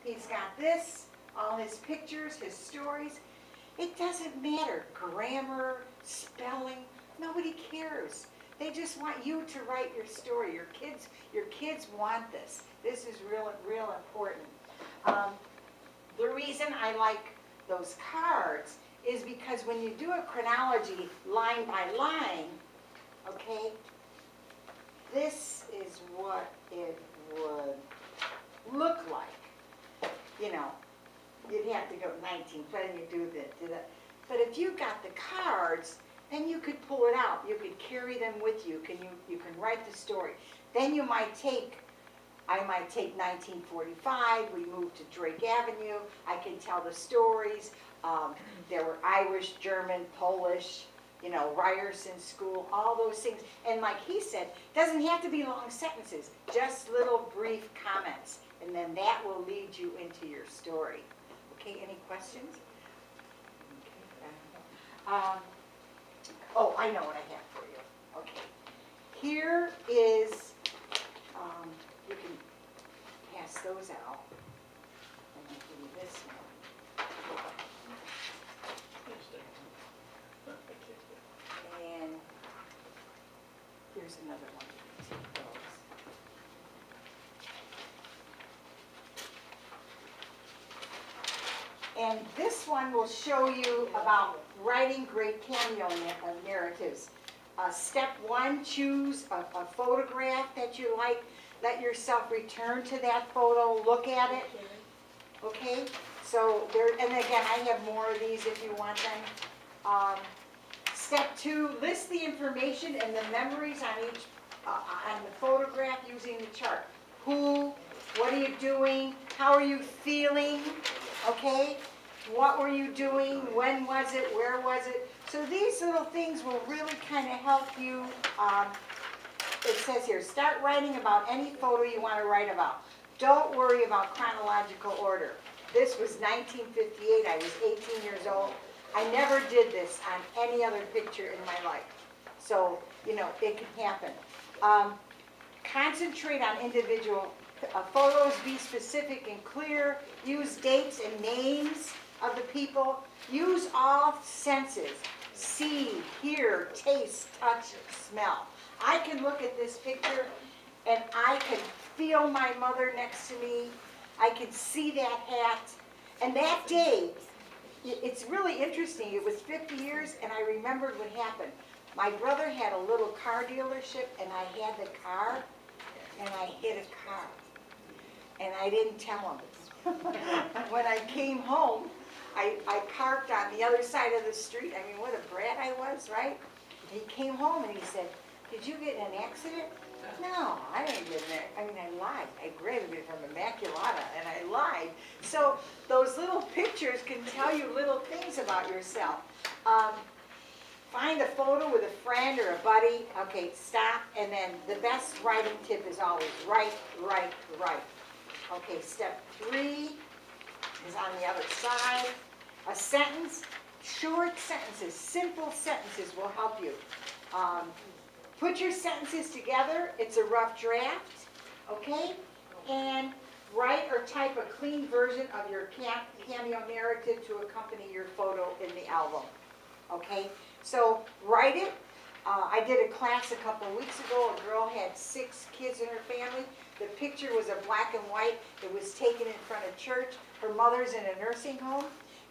He's got this, all his pictures, his stories. It doesn't matter, grammar, spelling, nobody cares. They just want you to write your story. Your kids want this. This is real important. The reason I like those cards is because when you do a chronology line by line, okay, this is what it would look like. You know, you'd have to go 19, but then you do that. But if you got the cards, then you could pull it out. You could carry them with you. You can write the story. Then you might take, I might take 1945. We moved to Drake Avenue. I can tell the stories. There were Irish, German, Polish, you know, Ryerson School, all those things. And like he said, doesn't have to be long sentences, just little brief comments. And then that will lead you into your story. Okay, any questions? Okay. Oh, I know what I have for you. Okay. Here is, you can pass those out. And I'll give you this one. And here's another one. You can take those. And this one will show you about writing great cameo narratives. Step 1, choose a photograph that you like. Let yourself return to that photo, look at it. Okay? So there, and again, I have more of these if you want them. Step 2, list the information and the memories on each on the photograph using the chart. Who, what are you doing, how are you feeling, okay? What were you doing, when was it, where was it? So these little things will really kind of help you. It says here, start writing about any photo you want to write about. Don't worry about chronological order. This was 1958, I was 18 years old. I never did this on any other picture in my life. So, you know, it can happen. Concentrate on individual photos, be specific and clear, use dates and names of the people, use all senses, see, hear, taste, touch, smell. I can look at this picture and I can feel my mother next to me, I can see that hat, and that day, it's really interesting, it was 50 years and I remembered what happened. My brother had a little car dealership and I had the car and I hit a car. And I didn't tell him. When I came home, I parked on the other side of the street. I mean, what a brat I was, right? He came home and he said, did you get in an accident? No, I didn't get in there. I mean, I lied. I graduated from Immaculata and I lied. So those little pictures can tell you little things about yourself. Find a photo with a friend or a buddy. Okay, stop. And then the best writing tip is always write, write, write. Okay, step 3 is on the other side. A sentence, short sentences, simple sentences will help you. Put your sentences together. It's a rough draft, okay? And write or type a clean version of your cameo narrative to accompany your photo in the album, okay? So write it. I did a class a couple of weeks ago. A girl had 6 kids in her family. The picture was a black and white. It was taken in front of church. Her mother's in a nursing home.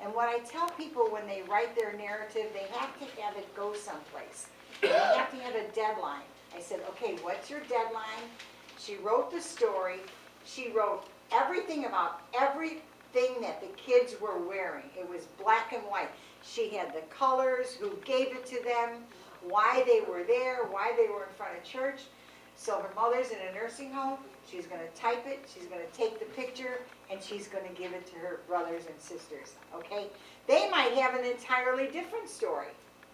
And what I tell people when they write their narrative, they have to have it go someplace. They have to have a deadline. I said, okay, what's your deadline? She wrote the story. She wrote everything about everything that the kids were wearing. It was black and white. She had the colors, who gave it to them, why they were there, why they were in front of church. So her mother's in a nursing home. She's going to type it. She's going to take the picture, and she's going to give it to her brothers and sisters. Okay? They might have an entirely different story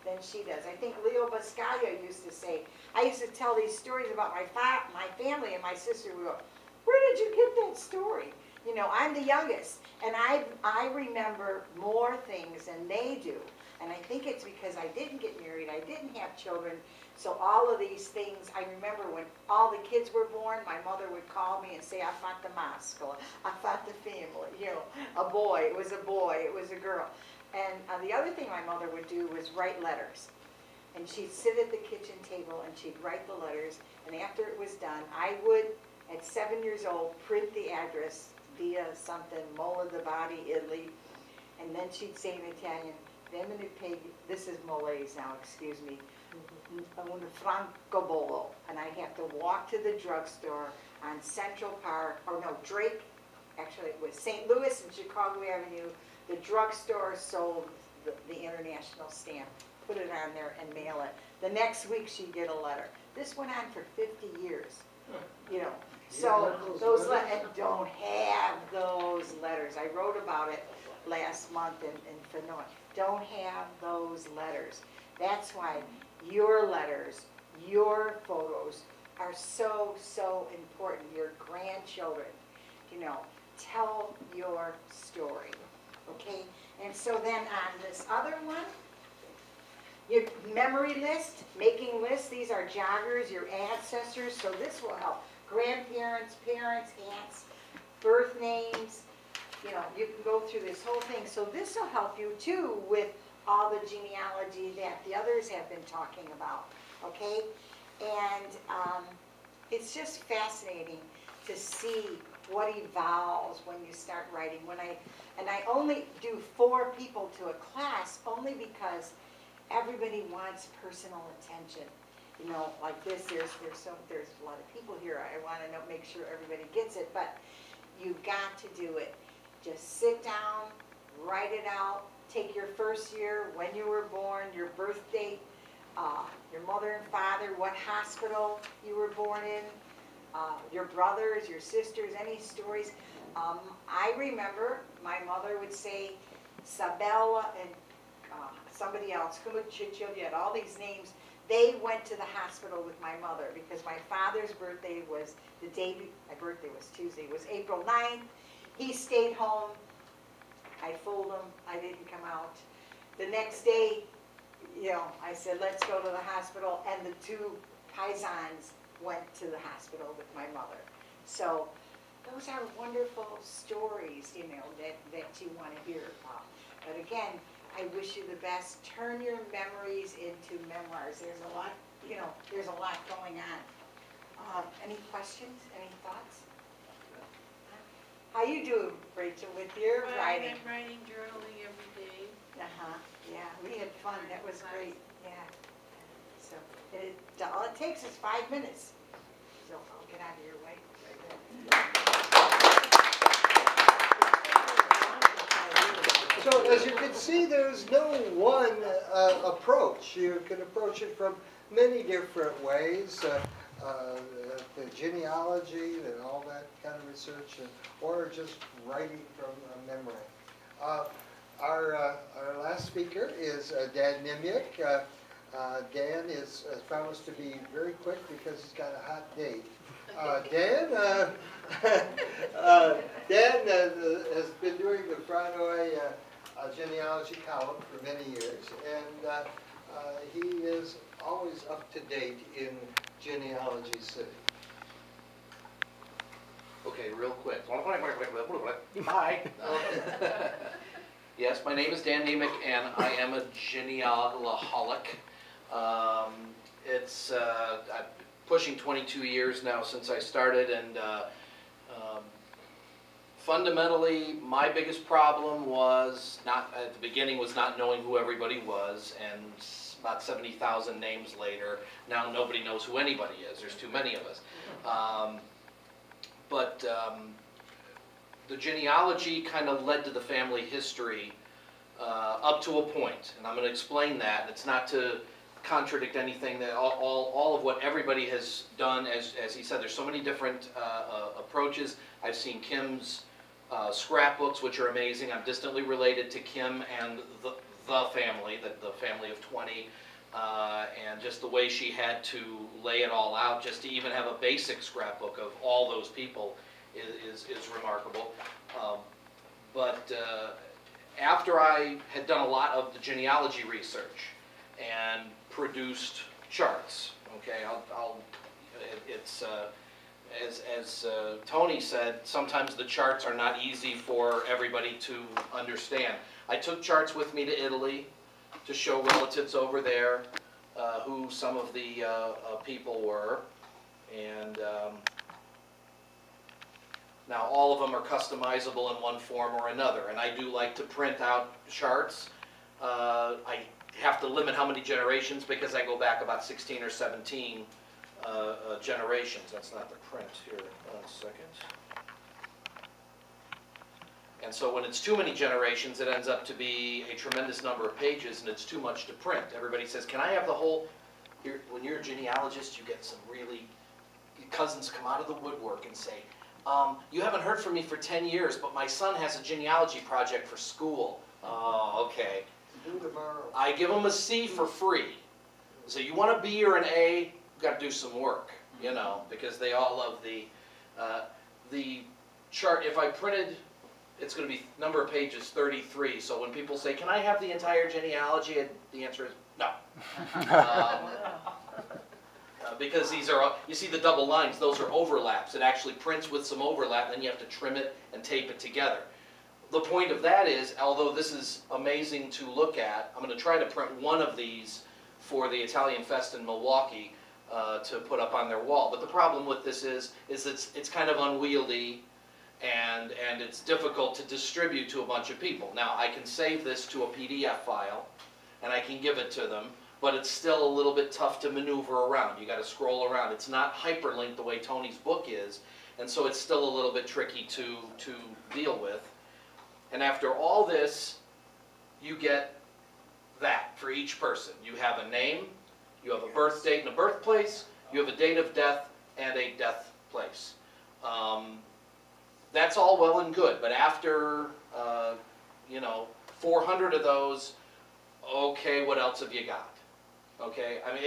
than she does. I think Leo Bascaglio used to say, I used to tell these stories about my family, and my sister would go, where did you get that story? You know, I'm the youngest, and I remember more things than they do. And I think it's because I didn't get married, I didn't have children, so all of these things, I remember when all the kids were born, my mother would call me and say, I fought the maschile, I fought the family, you know, a boy, it was a girl. And the other thing my mother would do was write letters. And she'd sit at the kitchen table and she'd write the letters, and after it was done, I would, at 7 years old, print the address, via something, Mola de Bari, Italy, and then she'd say in Italian, this is Molese now, excuse me, un francobollo, and I'd have to walk to the drugstore on Central Park, or no, Drake, actually it was St. Louis and Chicago Avenue. The drugstore sold the international stamp, put it on there and mail it. The next week she'd get a letter. This went on for 50 years, you know. So those and don't have those letters. I wrote about it last month in Fenor. Don't have those letters. That's why your letters, your photos are so, so important. Your grandchildren, you know, tell your story, okay? And so then on this other one, your memory list, making lists, these are joggers, your ancestors, so this will help. Grandparents, parents, aunts, birth names, you know, you can go through this whole thing. So this will help you too with all the genealogy that the others have been talking about, okay? And it's just fascinating to see what evolves when you start writing. And I only do 4 people to a class only because everybody wants personal attention. You know, like this, there's a lot of people here. I want to make sure everybody gets it, but you've got to do it. Just sit down, write it out, take your first year, when you were born, your birth date, your mother and father, what hospital you were born in, your brothers, your sisters, any stories. I remember my mother would say Sabella and somebody else, Kumachichil, all these names. They went to the hospital with my mother because my father's birthday was the day, my birthday was Tuesday, it was April 9th. He stayed home. I fooled him. I didn't come out. The next day, you know, I said, let's go to the hospital. And the 2 paisans went to the hospital with my mother. So those are wonderful stories, you know, that you want to hear about. But again, I wish you the best. Turn your memories into memoirs. There's a lot, you know, there's a lot going on. Any questions? Any thoughts? How you doing, Rachel, with your writing? I'm writing, journaling every day. Yeah, we had fun. That was great. Yeah. So all it takes is 5 minutes. So I'll get out of your way right there. So as you can see, there's no one approach. You can approach it from many different ways. The genealogy and all that kind of research, or just writing from memory. Our last speaker is Dan Nimyuk. Dan has promised to be very quick because he's got a hot date. Dan has been doing the Franoi genealogy column for many years, and he is always up to date in Genealogy City. Okay, real quick. Hi. Yes, my name is Dan Nemec, and I am a genealogaholic. It's I'm pushing 22 years now since I started, and fundamentally, my biggest problem was not at the beginning was not knowing who everybody was, and about 70,000 names later, now nobody knows who anybody is. There's too many of us. But the genealogy kind of led to the family history up to a point, and I'm going to explain that. It's not to contradict anything that all of what everybody has done. As he said, there's so many different approaches. I've seen Kim's scrapbooks, which are amazing. I'm distantly related to Kim and the family, the family of 20, and just the way she had to lay it all out, just to even have a basic scrapbook of all those people is remarkable. But after I had done a lot of the genealogy research and produced charts, okay, it's as Tony said, sometimes the charts are not easy for everybody to understand. I took charts with me to Italy to show relatives over there who some of the people were, and now all of them are customizable in one form or another, and I do like to print out charts. I have to limit how many generations because I go back about 16 or 17 generations. That's not the print here. 1 second. And so when it's too many generations, it ends up to be a tremendous number of pages, and it's too much to print. Everybody says, can I have the whole... When you're a genealogist, you get some really... Cousins come out of the woodwork and say, you haven't heard from me for 10 years, but my son has a genealogy project for school. Oh, okay. Do tomorrow. I give them a C for free. So you want a B or an A, you've got to do some work, you know, because they all love the chart. If I printed, it's going to be number of pages 33. So when people say, can I have the entire genealogy? The answer is no. Because these are, you see the double lines, those are overlaps. It actually prints with some overlap, and then you have to trim it and tape it together. The point of that is, although this is amazing to look at, I'm going to try to print one of these for the Italian Fest in Milwaukee to put up on their wall. But the problem with this is it's kind of unwieldy, and it's difficult to distribute to a bunch of people. Now, I can save this to a PDF file, and I can give it to them, but it's still a little bit tough to maneuver around. You got to scroll around. It's not hyperlinked the way Tony's book is, and so it's still a little bit tricky to deal with. And after all this, you get that for each person. You have a name, you have a birth date and a birthplace, you have a date of death and a death place. That's all well and good, but after, 400 of those, okay, what else have you got? Okay, I mean,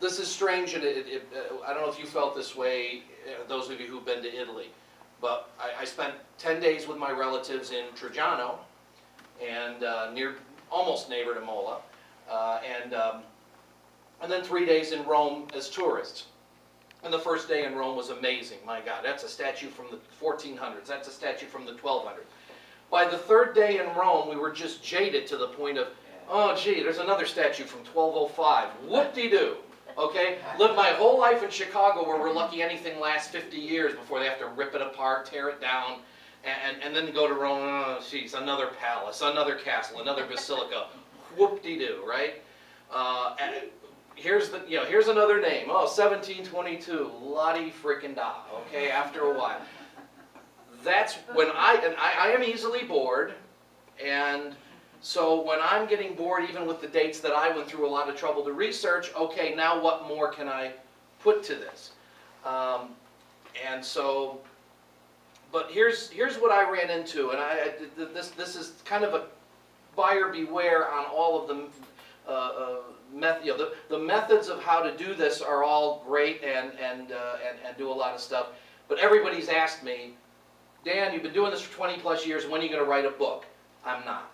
this is strange, and I don't know if you felt this way, those of you who've been to Italy, but I spent 10 days with my relatives in Trujano, and almost neighbor to Mola, and then 3 days in Rome as tourists. And the first day in Rome was amazing. My God, that's a statue from the 1400s. That's a statue from the 1200s. By the third day in Rome, we were just jaded to the point of, oh, gee, there's another statue from 1205. Whoop-de-doo. Okay? Lived my whole life in Chicago where we're lucky anything lasts 50 years before they have to rip it apart, tear it down, and then go to Rome. Oh, geez, another palace, another castle, another basilica. Whoop-de-doo, right? Here's another name. Oh, 1722. Lottie frickin' da. Okay, after a while. That's when I am easily bored, and so when I'm getting bored, even with the dates that I went through a lot of trouble to research, okay, now what more can I put to this? And so, but here's what I ran into, and this is kind of a buyer beware on all of the the methods of how to do this are all great and do a lot of stuff. But everybody's asked me, Dan, you've been doing this for 20 plus years. When are you going to write a book? I'm not.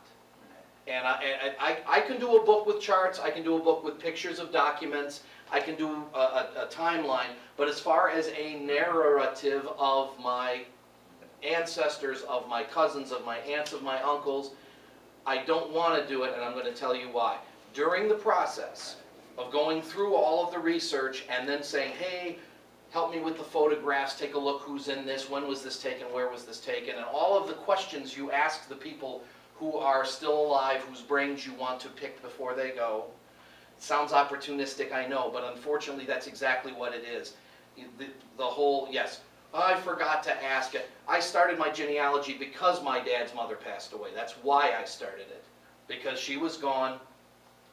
And I can do a book with charts. I can do a book with pictures of documents. I can do a timeline. But as far as a narrative of my ancestors, of my cousins, of my aunts, of my uncles, I don't want to do it, and I'm going to tell you why. During the process of going through all of the research and then saying, hey, help me with the photographs, take a look who's in this, when was this taken, where was this taken, and all of the questions you ask the people who are still alive, whose brains you want to pick before they go. It sounds opportunistic, I know, but unfortunately that's exactly what it is. The whole, yes, I forgot to ask it. I started my genealogy because my dad's mother passed away. That's why I started it, because she was gone.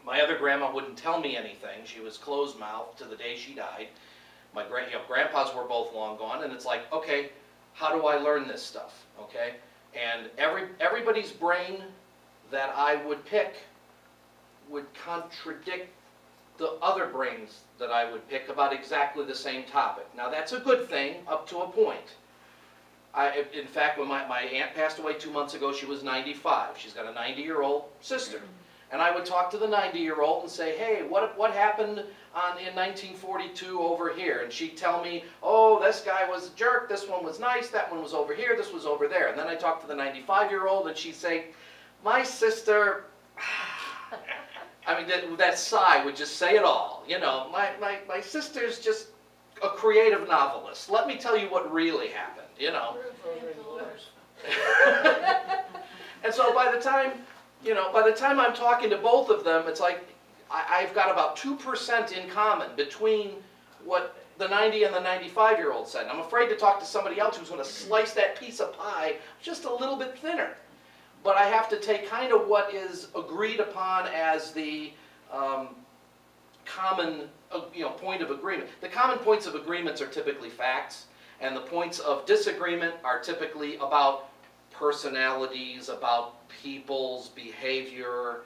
My other grandma wouldn't tell me anything. She was closed-mouthed to the day she died. My grandpas were both long gone, and it's like, okay, how do I learn this stuff? Okay, and everybody's brain that I would pick would contradict the other brains that I would pick about exactly the same topic. Now that's a good thing up to a point. In fact, when my aunt passed away 2 months ago, she was 95. She's got a 90-year-old sister. And I would talk to the 90-year-old and say, hey, what happened in 1942 over here? And she'd tell me, oh, this guy was a jerk, this one was nice, that one was over here, this was over there. And then I talk to the 95-year-old and she'd say, my sister, I mean, that sigh would just say it all. You know, my sister's just a creative novelist. Let me tell you what really happened, you know. And so by the time, you know, by the time I'm talking to both of them, it's like I've got about 2% in common between what the 90 and the 95-year-old said. I'm afraid to talk to somebody else who's going to slice that piece of pie just a little bit thinner. But I have to take kind of what is agreed upon as the common point of agreement. The common points of agreements are typically facts, and the points of disagreement are typically about personalities, about people's behavior,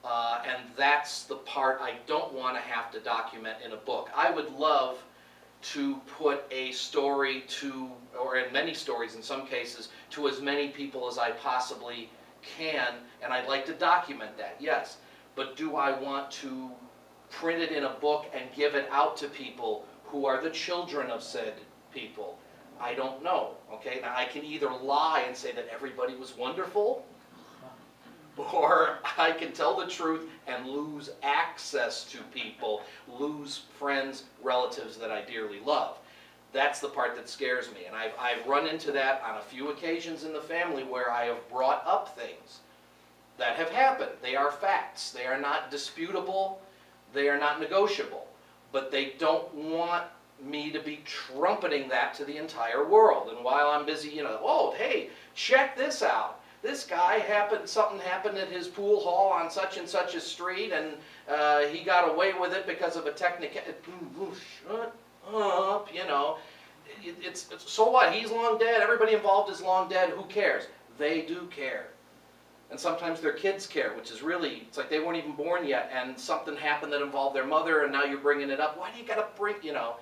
and that's the part I don't want to have to document in a book. I would love to put a story to, or in many stories in some cases, to as many people as I possibly can, and I'd like to document that, yes. But do I want to print it in a book and give it out to people who are the children of said people? I don't know, okay? Now I can either lie and say that everybody was wonderful, or I can tell the truth and lose access to people, lose friends, relatives that I dearly love. That's the part that scares me, and I've run into that on a few occasions in the family where I have brought up things that have happened. They are facts. They are not disputable. They are not negotiable. But they don't want me to be trumpeting that to the entire world. And while I'm busy, you know, oh, hey, check this out. This guy something happened at his pool hall on such and such a street, and he got away with it because of a technicality. Shut up, you know. It's so what? He's long dead. Everybody involved is long dead. Who cares? They do care. And sometimes their kids care, which is really, it's like they weren't even born yet, and something happened that involved their mother, and now you're bringing it up. Why do you got to bring, you know?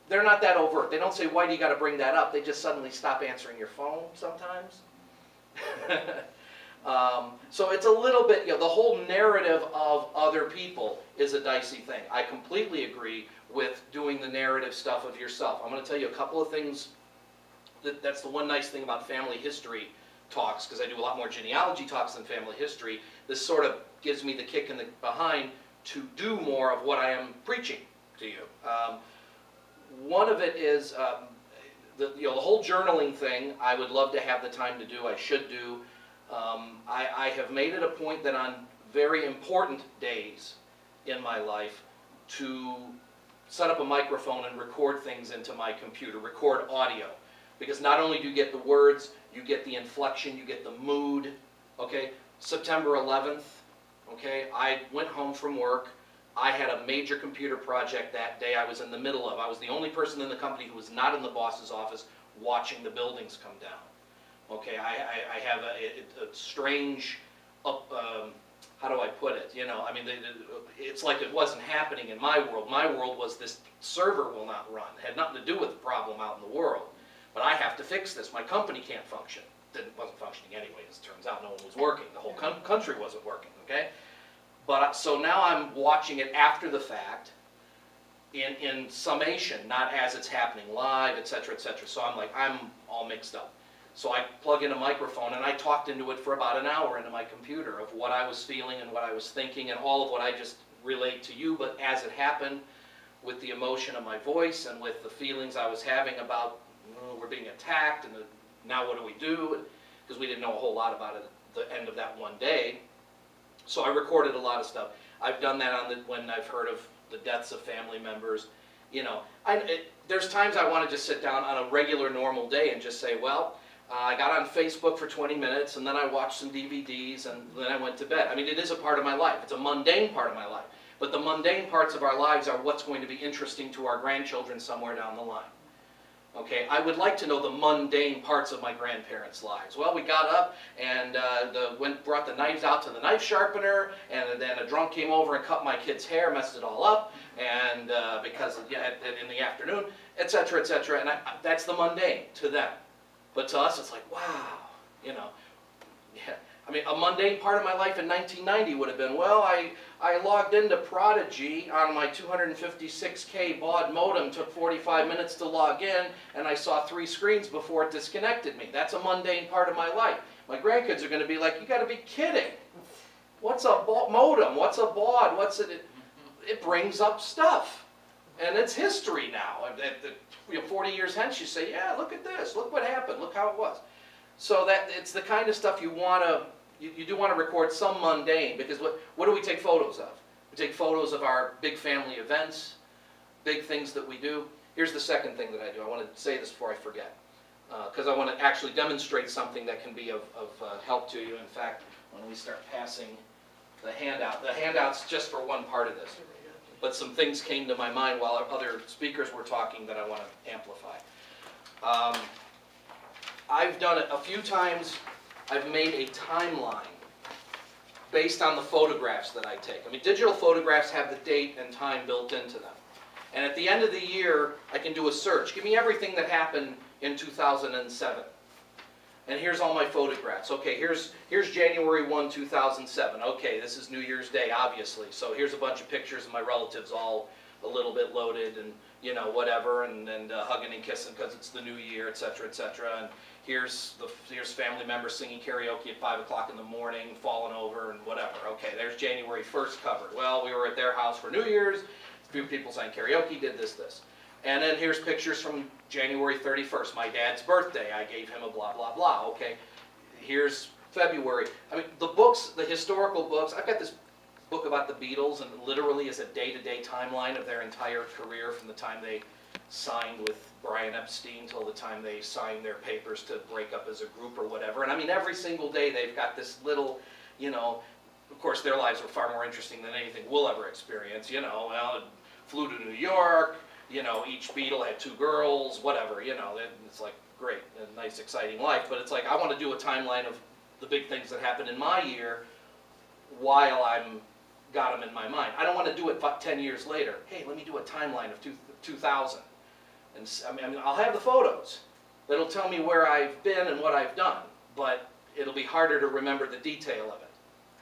They're not that overt. They don't say, why do you got to bring that up? They just suddenly stop answering your phone sometimes. So it's a little bit, you know, the whole narrative of other people is a dicey thing. I completely agree with doing the narrative stuff of yourself. I'm going to tell you a couple of things. That's the one nice thing about family history talks, because I do a lot more genealogy talks than family history. This sort of gives me the kick in the behind to do more of what I am preaching to you. One of it is the whole journaling thing. I would love to have the time to do. I should do. I have made it a point that on very important days in my life to set up a microphone and record things into my computer, record audio. Because not only do you get the words, you get the inflection, you get the mood, okay? September 11th, okay, I went home from work. I had a major computer project that day I was in the middle of. I was the only person in the company who was not in the boss's office watching the buildings come down. Okay, I have a strange, how do I put it? You know, I mean, it's like it wasn't happening in my world. My world was this server will not run. It had nothing to do with the problem out in the world. But I have to fix this. My company can't function. Wasn't functioning anyway, as it turns out. No one was working. The whole country wasn't working, okay? But so now I'm watching it after the fact in summation, not as it's happening live, etc., etc. So I'm like, I'm all mixed up. So I plug in a microphone and I talked into it for about an hour into my computer of what I was feeling and what I was thinking and all of what I just relayed to you, but as it happened with the emotion of my voice and with the feelings I was having about we're being attacked and now what do we do? Because we didn't know a whole lot about it at the end of that one day. So I recorded a lot of stuff. I've done that when I've heard of the deaths of family members. You know, there's times I want to just sit down on a regular normal day and just say, well, I got on Facebook for 20 minutes and then I watched some DVDs and then I went to bed. I mean, it is a part of my life. It's a mundane part of my life. But the mundane parts of our lives are what's going to be interesting to our grandchildren somewhere down the line. Okay, I would like to know the mundane parts of my grandparents' lives. Well, we got up and brought the knives out to the knife sharpener, and then a drunk came over and cut my kid's hair, messed it all up, and because in the afternoon, etc., etc. And that's the mundane to them. But to us, it's like, wow, you know. Yeah. I mean, a mundane part of my life in 1990 would have been, well, I logged into Prodigy on my 256K baud modem, took 45 minutes to log in, and I saw 3 screens before it disconnected me. That's a mundane part of my life. My grandkids are going to be like, you got to be kidding. What's a modem? What's a baud? What's it? It brings up stuff. And it's history now. 40 years hence, you say, yeah, look at this. Look what happened. Look how it was. So that it's the kind of stuff you want to, you do want to record some mundane, because what do we take photos of? We take photos of our big family events, big things that we do. Here's the second thing that I do. I want to say this before I forget, because I want to actually demonstrate something that can be of help to you. In fact, when we start passing the handout's just for one part of this. But some things came to my mind while other speakers were talking that I want to amplify. I've done it a few times. I've made a timeline based on the photographs that I take. I mean, digital photographs have the date and time built into them. And at the end of the year, I can do a search. Give me everything that happened in 2007. And here's all my photographs. Okay, here's January 1, 2007. Okay, this is New Year's Day, obviously. So here's a bunch of pictures of my relatives all a little bit loaded and, you know, whatever, and hugging and kissing because it's the new year, etc., etc. And here's family members singing karaoke at 5 o'clock in the morning, falling over and whatever. Okay, there's January 1st covered. Well, we were at their house for New Year's. A few people sang karaoke, did this. And then here's pictures from January 31st, my dad's birthday. I gave him a blah, blah, blah. Okay, here's February. I mean, the books, the historical books, I've got this book about the Beatles, and literally is a day-to-day timeline of their entire career from the time they signed with Brian Epstein till the time they signed their papers to break up as a group or whatever. And I mean, every single day they've got this little, you know, of course their lives were far more interesting than anything we'll ever experience, you know. Well, it flew to New York, you know, each Beatle had 2 girls, whatever, you know. It's like great, a nice exciting life, but it's like I want to do a timeline of the big things that happened in my year while I'm got them in my mind. I don't want to do it 10 years later. Hey, let me do a timeline of 2000. And I mean, I'll have the photos that'll tell me where I've been and what I've done, but it'll be harder to remember the detail of it.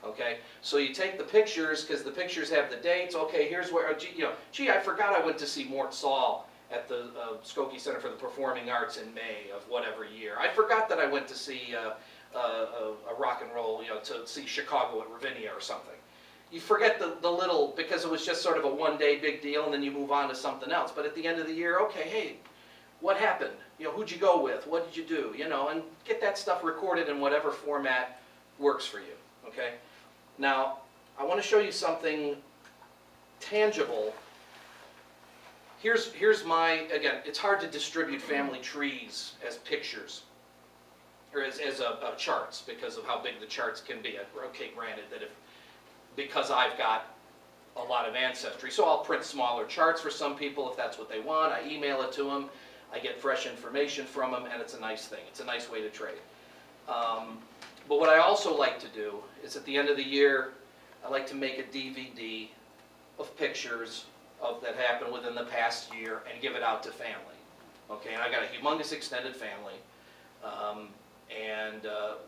Okay, so you take the pictures because the pictures have the dates. Okay, here's where, gee, I forgot I went to see Mort Saul at the Skokie Center for the Performing Arts in May of whatever year. I forgot that I went to see a rock and roll, to see Chicago at Ravinia or something. You forget the little, because it was just sort of a one-day big deal, and then you move on to something else. But at the end of the year, okay, hey, what happened? Who'd you go with? What did you do? And get that stuff recorded in whatever format works for you, okay? Now, I want to show you something tangible. Here's my, again, it's hard to distribute family trees as pictures, or as charts, because of how big the charts can be. Okay, granted that because I've got a lot of ancestry. So I'll print smaller charts for some people if that's what they want. I email it to them. I get fresh information from them, and it's a nice thing. It's a nice way to trade. But what I also like to do is at the end of the year, I like to make a DVD of pictures that happened within the past year and give it out to family. Okay, and I got a humongous extended family.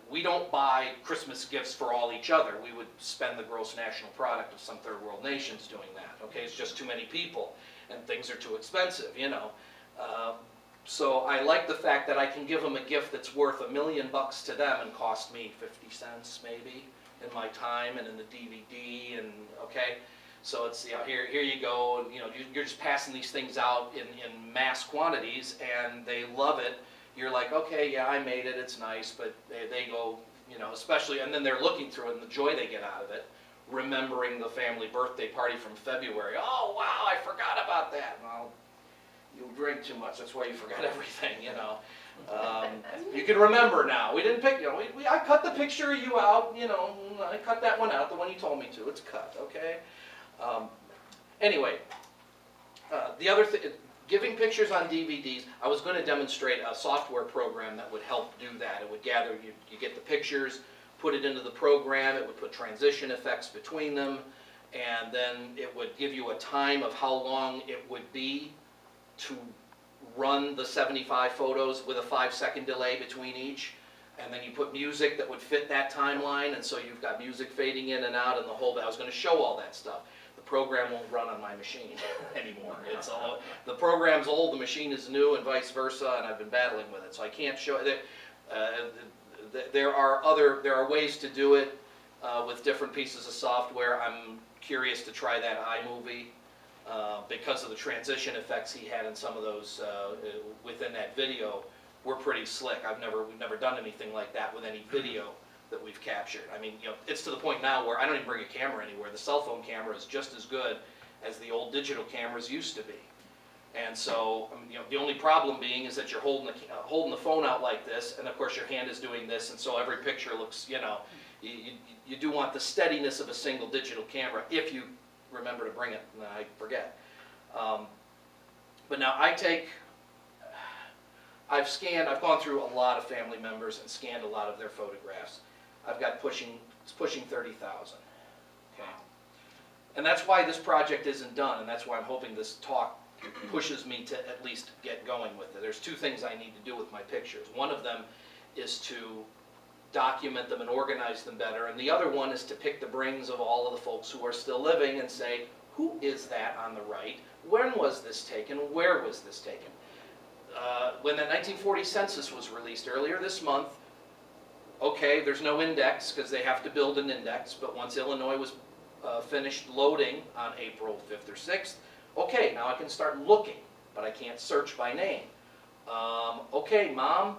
We don't buy Christmas gifts for all each other. We would spend the gross national product of some third world nations doing that. Okay, it's just too many people, and things are too expensive, So I like the fact that I can give them a gift that's worth $1 million to them and cost me 50 cents maybe in my time and in the DVD, and okay. So it's, here you go, you're just passing these things out in mass quantities, and they love it. You're like, okay, yeah, I made it, it's nice, but they go, especially, and then they're looking through it and the joy they get out of it, remembering the family birthday party from February. Oh, wow, I forgot about that. Well, you drink too much, that's why you forgot everything, You can remember now. We didn't pick, I cut the picture of you out, I cut that one out, the one you told me to, it's cut, okay? Anyway, the other thing, giving pictures on DVDs, I was going to demonstrate a software program that would help do that. It would gather, you get the pictures, put it into the program, it would put transition effects between them, and then it would give you a time of how long it would be to run the 75 photos with a 5-second delay between each, and then you put music that would fit that timeline, and so you've got music fading in and out and the whole bit. I was going to show all that stuff. The program won't run on my machine anymore. It's all, the program's old, the machine is new, and vice versa, and I've been battling with it, so I can't show it. There are ways to do it with different pieces of software. I'm curious to try that iMovie because of the transition effects he had in some of those within that video. Were pretty slick. We've never done anything like that with any video that we've captured. I mean, it's to the point now where I don't even bring a camera anywhere. The cell phone camera is just as good as the old digital cameras used to be. And so, the only problem being is that you're holding the phone out like this, and of course your hand is doing this, and so every picture looks, you do want the steadiness of a single digital camera if you remember to bring it. And I forget. But now I've gone through a lot of family members and scanned a lot of their photographs. I've got it's pushing 30,000. Okay, and that's why this project isn't done, and that's why I'm hoping this talk pushes me to at least get going with it. There's two things I need to do with my pictures. One of them is to document them and organize them better, and the other one is to pick the brains of all of the folks who are still living and say, who is that on the right? When was this taken? Where was this taken? When the 1940 census was released earlier this month, okay, there's no index because they have to build an index, but once Illinois was finished loading on April 5th or 6th, okay, now I can start looking, but I can't search by name. Okay, Mom,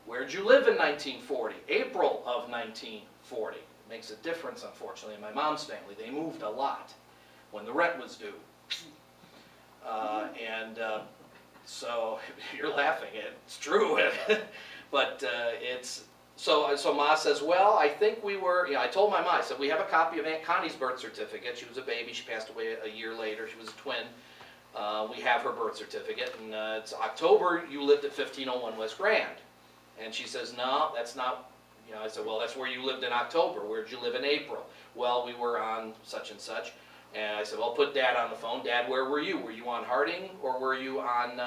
where'd you live in 1940? April of 1940. Makes a difference, unfortunately, in my mom's family. They moved a lot when the rent was due. So you're laughing, it's true. But so Ma says, well, I think we were, I told my mom, I said, we have a copy of Aunt Connie's birth certificate. She was a baby, she passed away a year later, she was a twin. We have her birth certificate, and it's October, you lived at 1501 West Grand. And she says, no, that's not, I said, well, that's where you lived in October. Where'd you live in April? Well, we were on such and such. And I said, well, put Dad on the phone. Dad, where were you? Were you on Harding, or were you on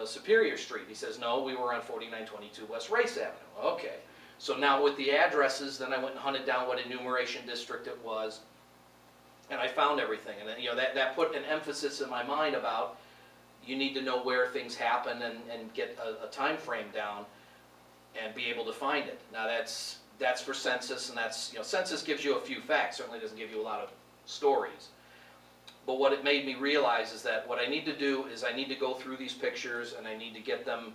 Superior Street? He says, no, we were on 4922 West Race Avenue. Okay. So now with the addresses, then I went and hunted down what enumeration district it was, and I found everything. And then, that put an emphasis in my mind about you need to know where things happen and get a time frame down and be able to find it. Now that's for census, and that's, census gives you a few facts, certainly doesn't give you a lot of stories. But what it made me realize is that what I need to do is I need to go through these pictures and I need to get them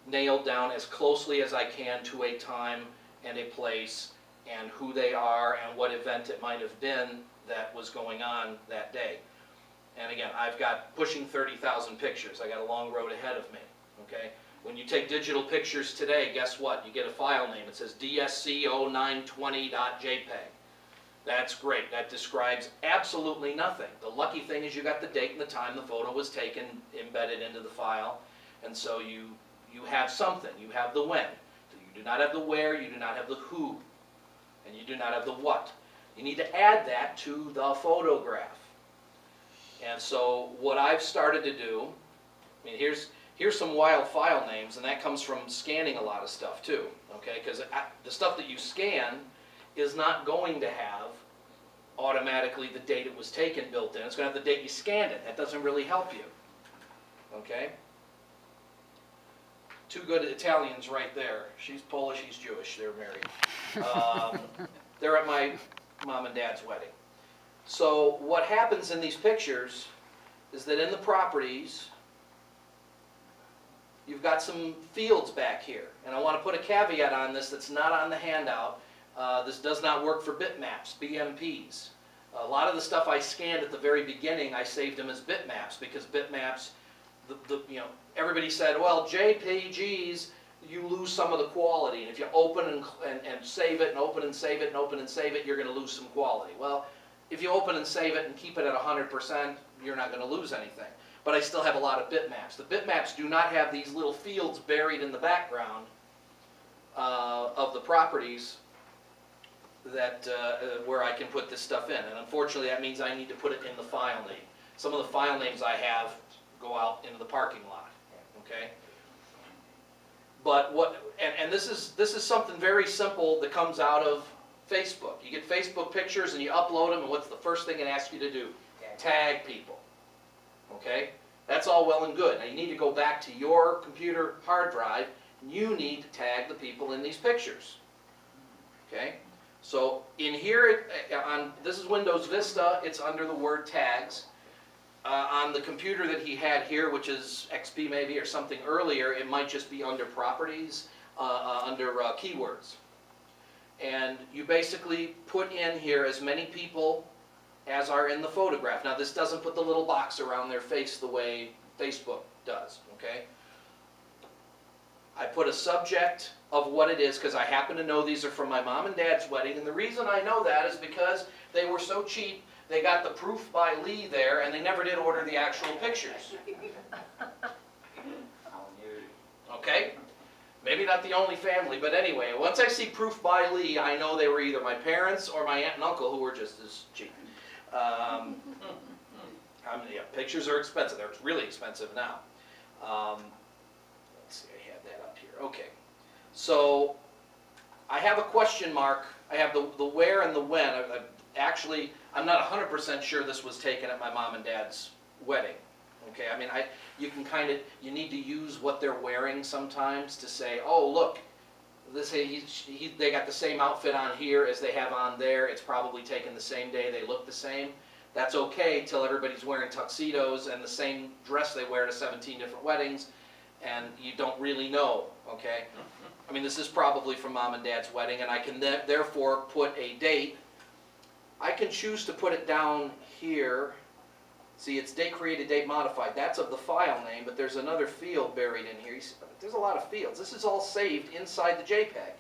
nailed down as closely as I can to a time and a place and who they are and what event it might have been that was going on that day. And again, I've got pushing 30,000 pictures. I got a long road ahead of me, okay? When you take digital pictures today, guess what? You get a file name. It says dsc0920.jpg. That's great. That describes absolutely nothing. The lucky thing is you got the date and the time the photo was taken embedded into the file. And so you have something. You have the when. You do not have the where, you do not have the who, and you do not have the what. You need to add that to the photograph. And so what I've started to do, here's some wild file names, and that comes from scanning a lot of stuff too, okay? Because the stuff that you scan is not going to have automatically the date it was taken built in. It's going to have the date you scanned it. That doesn't really help you, okay? Two good Italians right there. She's Polish, he's Jewish. They're married. They're at my mom and dad's wedding. So what happens in these pictures is that in the properties, you've got some fields back here. And I want to put a caveat on this that's not on the handout. This does not work for bitmaps, BMPs. A lot of the stuff I scanned at the very beginning, I saved them as bitmaps because bitmaps, everybody said, well, JPGs, you lose some of the quality. And if you open and save it and open and save it and open and save it, you're going to lose some quality. Well, if you open and save it and keep it at 100%, you're not going to lose anything. But I still have a lot of bitmaps. The bitmaps do not have these little fields buried in the background of the properties that where I can put this stuff in. And unfortunately, that means I need to put it in the file name. Some of the file names I have, go out into the parking lot, okay? But and this is something very simple that comes out of Facebook. You get Facebook pictures and you upload them, and what's the first thing it asks you to do? Tag people, okay? That's all well and good. Now you need to go back to your computer hard drive, and you need to tag the people in these pictures, okay? So in here, this is Windows Vista, it's under the word tags. On the computer that he had here, which is XP maybe or something earlier, it might just be under properties, under keywords. And you basically put in here as many people as are in the photograph. Now this doesn't put the little box around their face the way Facebook does, okay? I put a subject of what it is because I happen to know these are from my mom and dad's wedding, and the reason I know that is because they were so cheap, they got the proof by Lee there, and they never did order the actual pictures. Okay? Maybe not the only family, but anyway, once I see proof by Lee, I know they were either my parents or my aunt and uncle who were just as cheap. Yeah, pictures are expensive. They're really expensive now. Let's see, I had that up here. Okay. So, I have a question mark. I have the where and the when. Actually, I'm not 100% sure this was taken at my mom and dad's wedding. Okay, I mean, you can kind of, you need to use what they're wearing sometimes to say, oh, look, they got the same outfit on here as they have on there. It's probably taken the same day. They look the same. That's okay till everybody's wearing tuxedos and the same dress they wear to 17 different weddings, and you don't really know, okay? I mean, this is probably from mom and dad's wedding, and I can therefore put a date. I can choose to put it down here. See, it's date created, date modified. That's of the file name, but there's another field buried in here. There's a lot of fields. This is all saved inside the JPEG.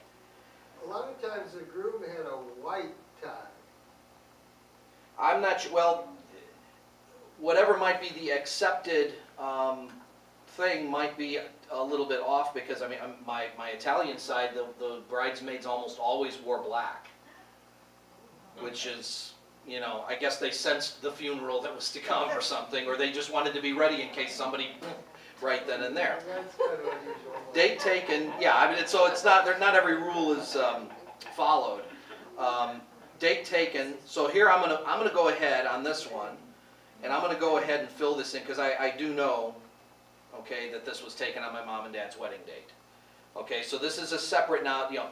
A lot of times the groom had a white tie. I'm not sure, well, whatever might be the accepted thing might be a little bit off because, I mean, my Italian side, the bridesmaids almost always wore black, which is, you know, I guess they sensed the funeral that was to come or something, or they just wanted to be ready in case somebody right then and there. That's kind of unusual. Date taken, yeah, I mean, so it's not, not every rule is followed. Date taken, so here I'm gonna go ahead on this one, and I'm gonna go ahead and fill this in, because I do know, okay, that this was taken on my mom and dad's wedding date. Okay, so this is a separate, now, you know,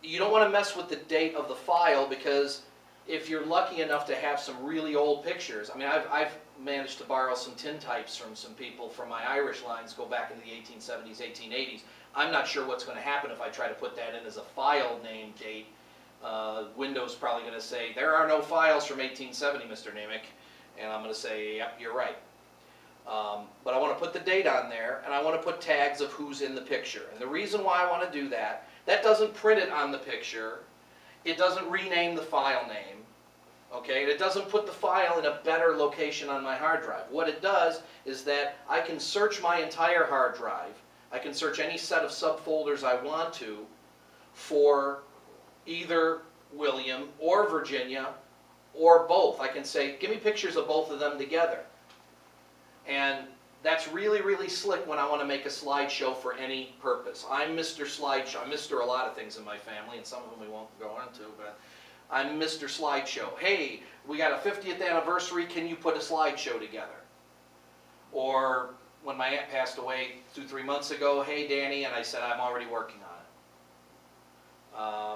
you don't want to mess with the date of the file, because if you're lucky enough to have some really old pictures, I mean, I've managed to borrow some tintypes from some people from my Irish lines, go back into the 1870s, 1880s. I'm not sure what's going to happen if I try to put that in as a file name date. Windows probably going to say, there are no files from 1870, Mr. Namick. And I'm going to say, yep, you're right. But I want to put the date on there, and I want to put tags of who's in the picture. And the reason why I want to do that, that doesn't print it on the picture. It doesn't rename the file name. Okay, and it doesn't put the file in a better location on my hard drive. What it does is that I can search my entire hard drive. I can search any set of subfolders I want to for either William or Virginia or both. I can say, give me pictures of both of them together. And that's really, really slick when I want to make a slideshow for any purpose. I'm Mr. Slideshow. I'm Mr. a lot of things in my family, and some of them we won't go into, but I'm Mr. Slideshow. Hey, we got a 50th anniversary, can you put a slideshow together? Or when my aunt passed away 2-3 months ago, hey Danny, and I said I'm already working on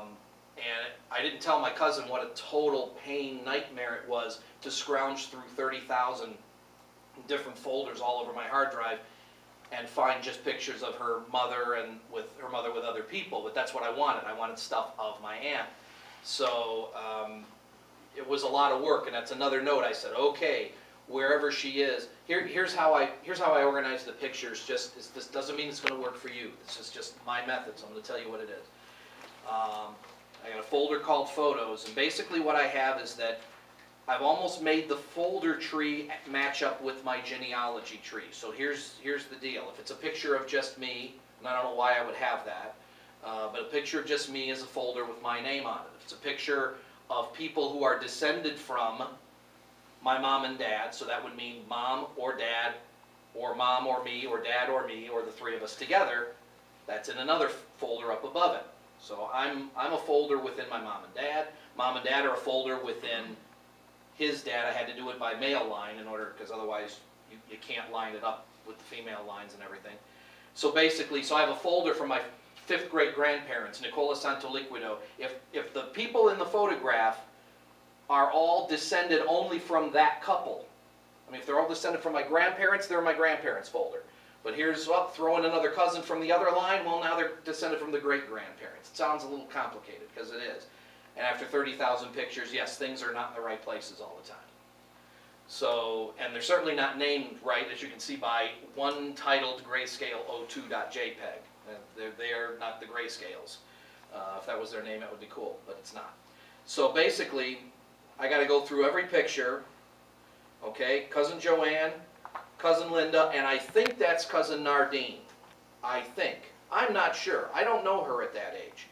it. And I didn't tell my cousin what a total pain nightmare it was to scrounge through 30,000 different folders all over my hard drive and find just pictures of her mother and with her mother with other people, but that's what I wanted. I wanted stuff of my aunt. So it was a lot of work, and that's another note. I said, okay, wherever she is, here's how I organize the pictures. Just this doesn't mean it's going to work for you. This is just my method. So I'm going to tell you what it is. I got a folder called Photos, and basically what I have is that I've almost made the folder tree match up with my genealogy tree. So here's the deal. If it's a picture of just me, and I don't know why I would have that, but a picture of just me is a folder with my name on it. If it's a picture of people who are descended from my mom and dad, so that would mean mom or dad or mom or me, or dad or me, or the three of us together, that's in another folder up above it. So I'm a folder within my mom and dad. Mom and dad are a folder within his dad. I had to do it by male line in order, because otherwise you can't line it up with the female lines and everything. So basically, so I have a folder for my 5th great grandparents, Nicola Santoliquido. If the people in the photograph are all descended only from that couple, I mean, if they're all descended from my grandparents, they're in my grandparents folder. But here's, well, throw in another cousin from the other line, well, now they're descended from the great-grandparents. It sounds a little complicated, because it is. And after 30,000 pictures, yes, things are not in the right places all the time. So, and they're certainly not named right, as you can see by one titled grayscale 02.jpg. They're not the grayscales. If that was their name, that would be cool, but it's not. So basically, I got to go through every picture. Okay, Cousin Joanne, Cousin Linda, and I think that's Cousin Nardine. I think. I'm not sure. I don't know her at that age.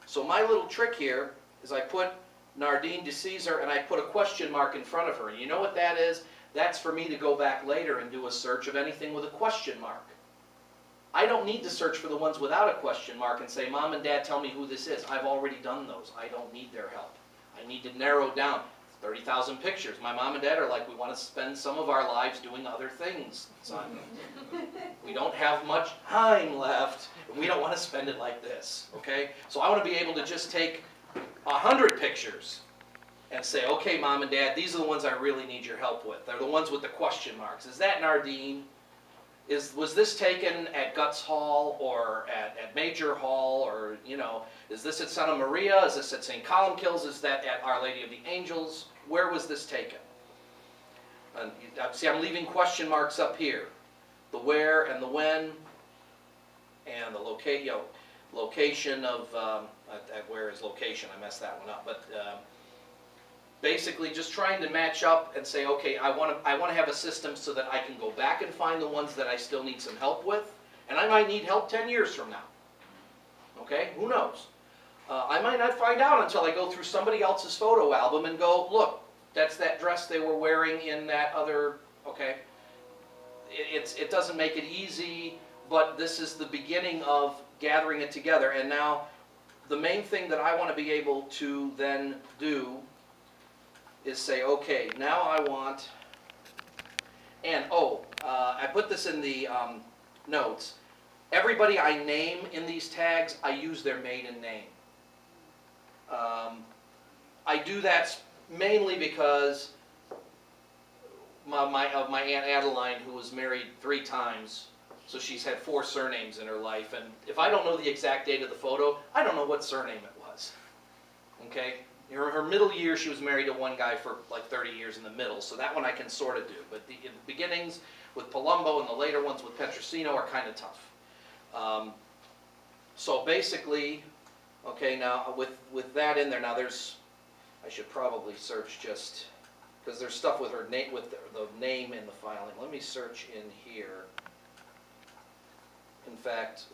So my little trick here is I put Nardine de Caesar and I put a question mark in front of her. And you know what that is? That's for me to go back later and do a search of anything with a question mark. I don't need to search for the ones without a question mark and say, Mom and Dad, tell me who this is. I've already done those. I don't need their help. I need to narrow down 30,000 pictures. My mom and dad are like, we want to spend some of our lives doing other things, son. We don't have much time left, and we don't want to spend it like this, okay? So I want to be able to just take 100 pictures and say, okay, Mom and Dad, these are the ones I really need your help with. They're the ones with the question marks. Is that Nardine? Was this taken at Guts Hall or at Major Hall, or, you know, is this at Santa Maria? Is this at St. Columkills? Is that at Our Lady of the Angels? Where was this taken? And see, I'm leaving question marks up here. The where and the when and the location of, where is location? I messed that one up. But basically just trying to match up and say, okay, I want to have a system so that I can go back and find the ones that I still need some help with. And I might need help 10 years from now. Okay, who knows? I might not find out until I go through somebody else's photo album and go, look, that's that dress they were wearing in that other, okay. It doesn't make it easy, but this is the beginning of gathering it together. And now the main thing that I want to be able to then do is say, okay, now I want, and I put this in the notes. Everybody I name in these tags, I use their maiden name. I do that mainly because my Aunt Adeline, who was married 3 times, so she's had 4 surnames in her life, and if I don't know the exact date of the photo, I don't know what surname it was. Okay? Her middle year, she was married to one guy for like 30 years in the middle, so that one I can sort of do. But the beginnings with Palumbo and the later ones with Petrosino are kind of tough. So basically, okay, now with that in there, now I should probably search just, because there's stuff with her name, with the name in the filing. Let me search in here. In fact,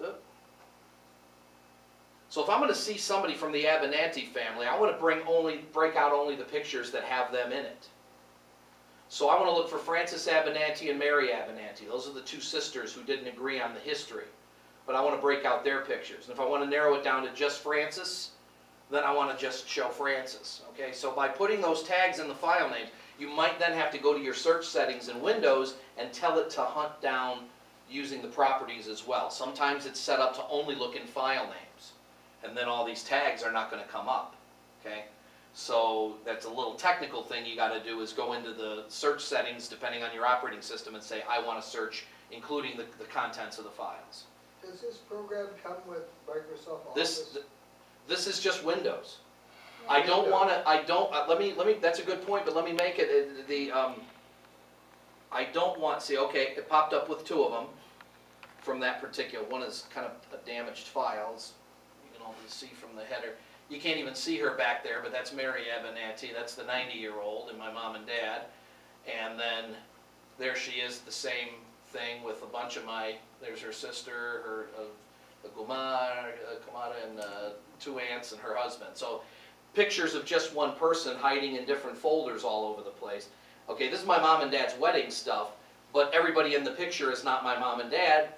so if I'm going to see somebody from the Abenanti family, I want to break out only the pictures that have them in it. So I want to look for Frances Abenanti and Mary Abenanti. Those are the 2 sisters who didn't agree on the history. But I want to break out their pictures. And if I want to narrow it down to just Frances, then I want to just show Frances. Okay, so by putting those tags in the file names, you might then have to go to your search settings in Windows and tell it to hunt down using the properties as well. Sometimes it's set up to only look in file names, and then all these tags are not going to come up. Okay, so that's a little technical thing you got to do, is go into the search settings depending on your operating system and say, I want to search including the contents of the files. Does this program come with Microsoft Office? This is just Windows. I don't want to, let me, that's a good point, but let me make it, I don't want, see, okay, it popped up with 2 of them from that particular, one is kind of a damaged files. You can only see from the header. You can't even see her back there, but that's Mary Abenanti, that's the 90-year-old, and my mom and dad. And then there she is, the same thing with a bunch of there's her sister, her Kumada, and 2 aunts and her husband. So pictures of just one person hiding in different folders all over the place. Okay, this is my mom and dad's wedding stuff, but everybody in the picture is not my mom and dad.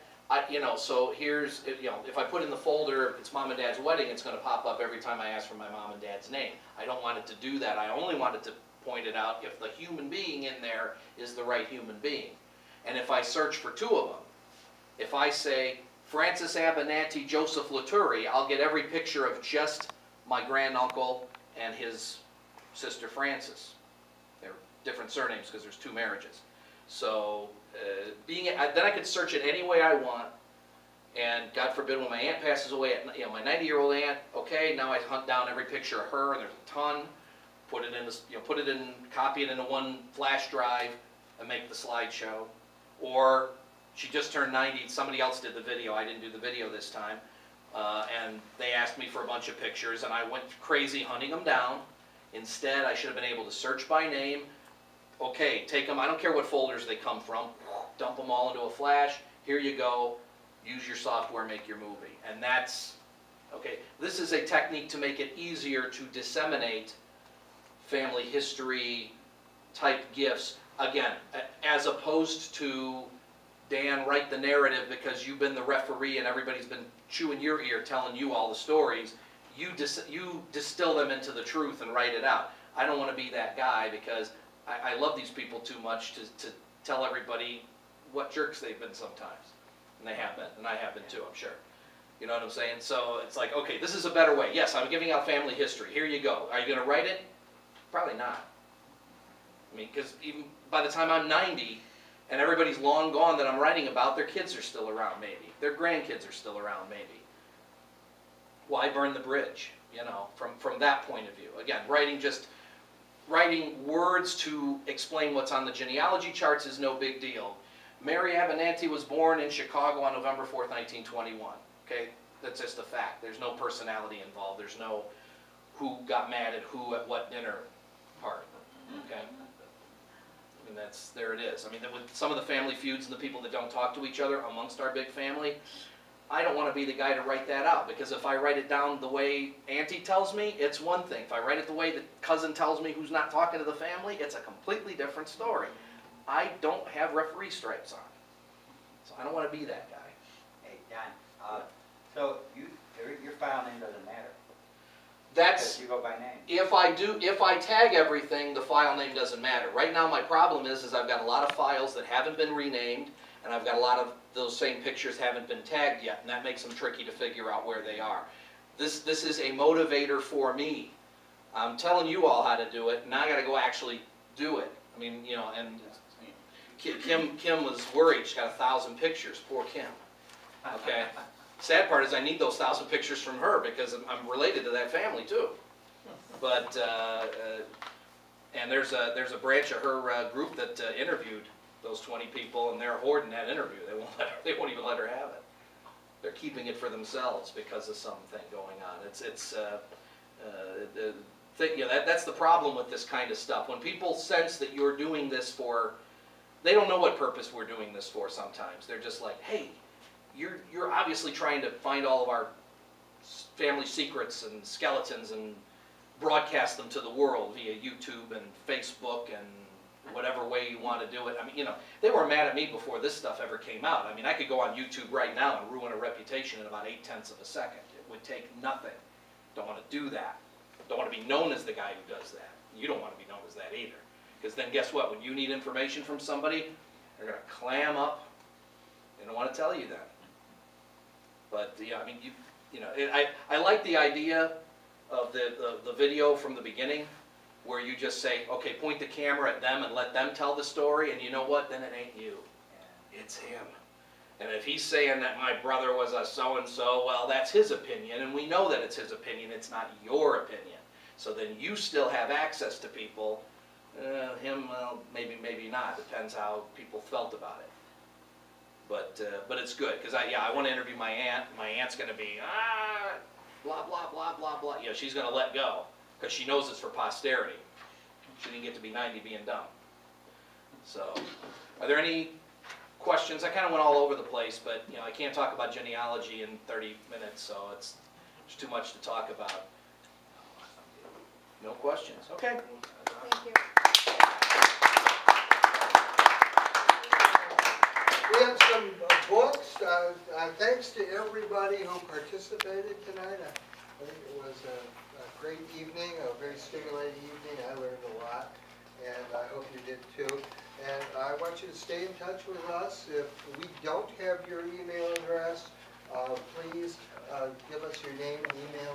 So here's, if I put in the folder, it's mom and dad's wedding, it's going to pop up every time I ask for my mom and dad's name. I don't want it to do that. I only want it to point it out if the human being in there is the right human being. And if I search for two of them, if I say Francis Abernathy, Joseph Latourie, I'll get every picture of just my granduncle and his sister Frances. They're different surnames because there's two marriages. So then I could search it any way I want, and God forbid when my aunt passes away, my 90-year-old aunt, okay, now I hunt down every picture of her, and there's a ton, copy it into one flash drive, and make the slideshow. Or she just turned 90, somebody else did the video, I didn't do the video this time, and they asked me for a bunch of pictures, and I went crazy hunting them down. Instead, I should have been able to search by name. Okay, take them, I don't care what folders they come from, dump them all into a flash, here you go, use your software, make your movie. And that's, okay, this is a technique to make it easier to disseminate family history type gifts, again, as opposed to, Dan, write the narrative because you've been the referee and everybody's been chewing your ear telling you all the stories. You distill them into the truth and write it out. I don't want to be that guy because I love these people too much to tell everybody what jerks they've been sometimes. And they have been, and I have been too, I'm sure. You know what I'm saying? So it's like, okay, this is a better way. Yes, I'm giving out family history. Here you go. Are you going to write it? Probably not. I mean, because even by the time I'm 90 and everybody's long gone that I'm writing about, their kids are still around maybe. Their grandkids are still around maybe. Why burn the bridge, from that point of view? Again, writing words to explain what's on the genealogy charts is no big deal. Mary Abernathy was born in Chicago on November 4th, 1921. Okay, that's just a fact. There's no personality involved. There's no who got mad at who at what dinner part. Okay, I mean there it is. I mean, with some of the family feuds and the people that don't talk to each other amongst our big family, I don't want to be the guy to write that out, because if I write it down the way Auntie tells me, it's one thing. If I write it the way the cousin tells me who's not talking to the family, it's a completely different story. I don't have referee stripes on, so I don't want to be that guy. Hey, John, so your file name doesn't matter? That's, because you go by name. if I tag everything, the file name doesn't matter. Right now my problem is I've got a lot of files that haven't been renamed, and I've got a lot of those same pictures haven't been tagged yet, and that makes them tricky to figure out where they are. This is a motivator for me. I'm telling you all how to do it, and I got to go actually do it. I mean, and Kim was worried. She's got 1,000 pictures. Poor Kim. Okay. Sad part is I need those 1,000 pictures from her because I'm related to that family too. But and there's a branch of her group that interviewed those 20 people, and they're hoarding that interview. They won't even let her have it. They're keeping it for themselves because of something going on. That's the problem with this kind of stuff. When people sense that you're doing this for, they don't know what purpose we're doing this for sometimes. They're just like, hey, you're obviously trying to find all of our family secrets and skeletons and broadcast them to the world via YouTube and Facebook and whatever way you want to do it. I mean, they were mad at me before this stuff ever came out. I mean, I could go on YouTube right now and ruin a reputation in about 0.8 of a second. It would take nothing. Don't want to do that. Don't want to be known as the guy who does that. You don't want to be known as that either. Because then guess what? When you need information from somebody, they're going to clam up. They don't want to tell you that. But yeah, I mean, I like the idea of the video from the beginning, where you just say, okay, point the camera at them and let them tell the story, and you know what? Then it ain't you. It's him. And if he's saying that my brother was a so-and-so, well, that's his opinion, and we know that it's his opinion. It's not your opinion. So then you still have access to people. Him, well, maybe not. Depends how people felt about it. But it's good, because I want to interview my aunt. My aunt's going to be, blah, blah, blah, blah, blah. She's going to let go, because she knows it's for posterity. She didn't get to be 90 being dumb. So, are there any questions? I kind of went all over the place, but I can't talk about genealogy in 30 minutes, so it's too much to talk about. No questions? Okay. Thank you. We have some books. Thanks to everybody who participated tonight. I think it was a great evening, a very stimulating evening. I learned a lot, and I hope you did too. And I want you to stay in touch with us. If we don't have your email address, please give us your name and email